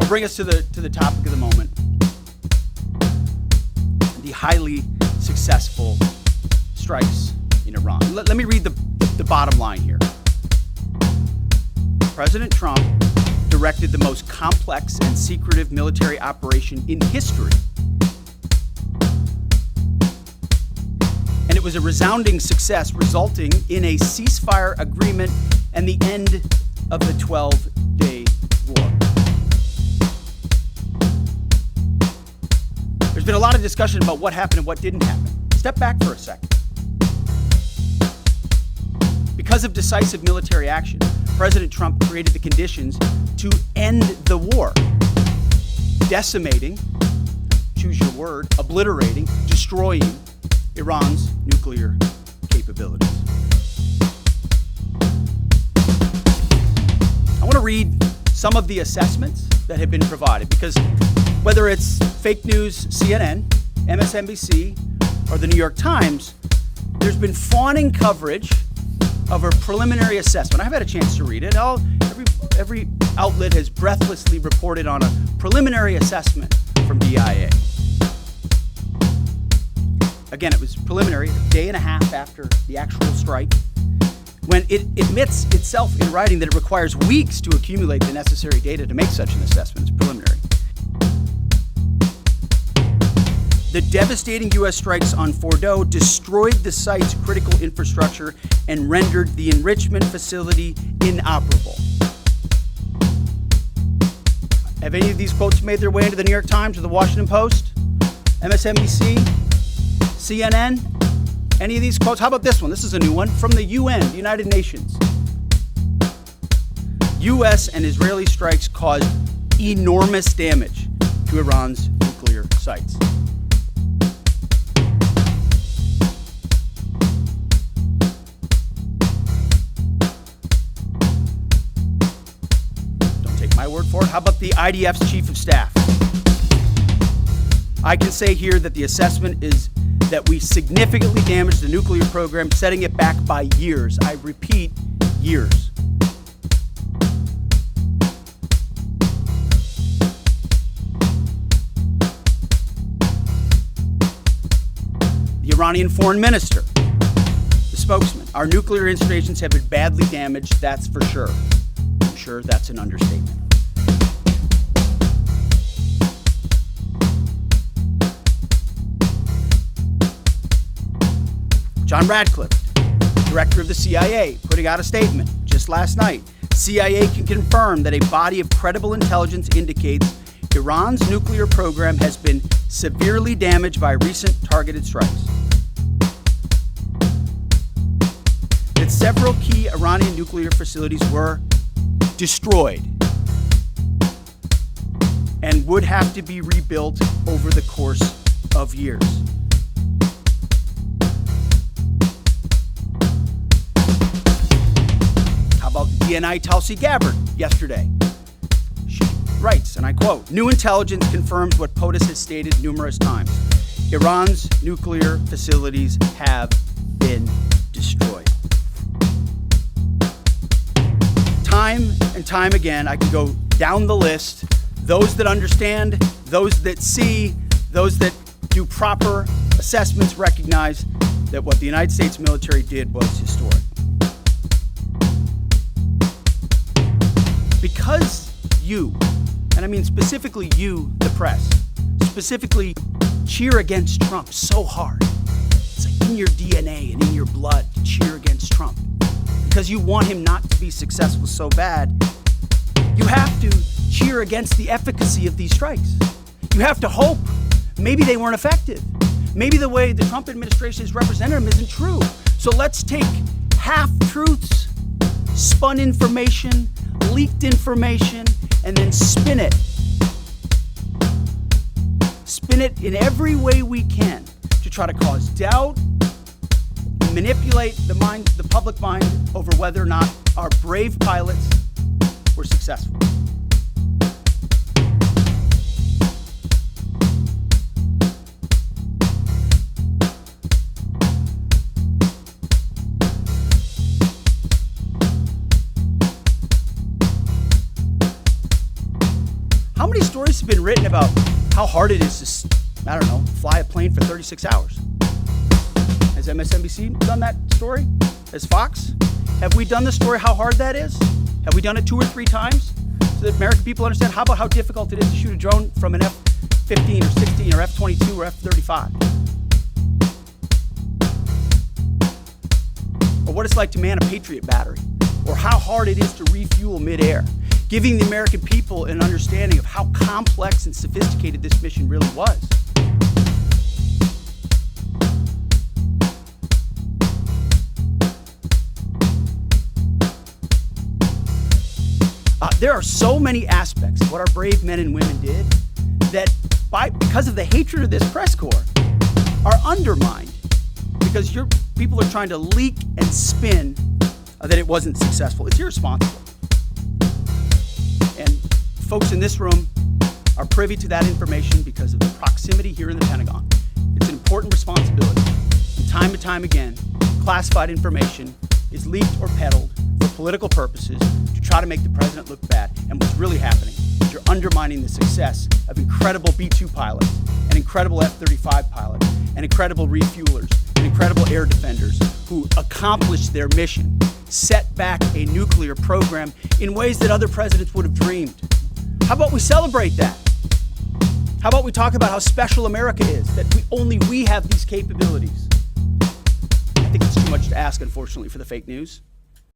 bring us to the topic of the moment. The highly successful strikes in Iran. Let me read the bottom line here. President Trump directed the most complex and secretive military operation in history. And it was a resounding success, resulting in a ceasefire agreement and the end of the 12-day war. There's been a lot of discussion about what happened and what didn't happen. Step back for a second. Because of decisive military action, President Trump created the conditions to end the war, decimating, choose your word, obliterating, destroying Iran's nuclear capabilities. I want to read some of the assessments that have been provided, because whether it's fake news, CNN, MSNBC, or the New York Times, there's been fawning coverage of a preliminary assessment. I've had a chance to read it. Every outlet has breathlessly reported on a preliminary assessment from DIA. Again, it was preliminary, a day and a half after the actual strike, when it admits itself in writing that it requires weeks to accumulate the necessary data to make such an assessment. It's preliminary. The devastating U.S. strikes on Fordow destroyed the site's critical infrastructure and rendered the enrichment facility inoperable. Have any of these quotes made their way into the New York Times or the Washington Post, MSNBC, CNN? Any of these quotes? How about this one? This is a new one from the UN, the United Nations. U.S. and Israeli strikes caused enormous damage to Iran's nuclear sites. My word for it. How about the IDF's chief of staff? I can say here that the assessment is that we significantly damaged the nuclear program, setting it back by years. I repeat, years. The Iranian foreign minister, the spokesman, our nuclear installations have been badly damaged, that's for sure. I'm sure that's an understatement. John Radcliffe, director of the CIA, putting out a statement just last night. CIA can confirm that a body of credible intelligence indicates Iran's nuclear program has been severely damaged by recent targeted strikes. That several key Iranian nuclear facilities were destroyed and would have to be rebuilt over the course of years. How about DNI Tulsi Gabbard yesterday? She writes, and I quote, "New intelligence confirms what POTUS has stated numerous times. Iran's nuclear facilities have been destroyed." Time and time again, I can go down the list. Those that understand, those that see, those that do proper assessments recognize that what the United States military did was historic. Because you, and I mean specifically you, the press, specifically cheer against Trump so hard. It's like in your DNA and in your blood to cheer against Trump. Because you want him not to be successful so bad, you have to cheer against the efficacy of these strikes. You have to hope maybe they weren't effective. Maybe the way the Trump administration has represented them isn't true. So let's take half-truths, spun information, leaked information, and then spin it. Spin it in every way we can to try to cause doubt, manipulate the public mind over whether or not our brave pilots were successful. How How many stories have been written about how hard it is to, I don't know, fly a plane for 36 hours? Has MSNBC done that story? Has Fox? Have we done the story how hard that is? Have we done it 2 or 3 times so that American people understand? How about how difficult it is to shoot a drone from an F-15 or 16 or F-22 or F-35? Or what it's like to man a Patriot battery? Or how hard it is to refuel midair? Giving the American people an understanding of how complex and sophisticated this mission really was. There are so many aspects of what our brave men and women did that, because of the hatred of this press corps, are undermined because your people are trying to leak and spin that it wasn't successful. It's irresponsible. And folks in this room are privy to that information because of the proximity here in the Pentagon. It's an important responsibility. And time again, classified information is leaked or peddled for political purposes to try to make the president look bad. And what's really happening is you're undermining the success of incredible B-2 pilots and incredible F-35 pilots and incredible refuelers and incredible air defenders who accomplished their mission, set back a nuclear program in ways that other presidents would have dreamed. How about we celebrate that? How about we talk about how special America is, that only we have these capabilities? I think it's too much to ask, unfortunately, for the fake news.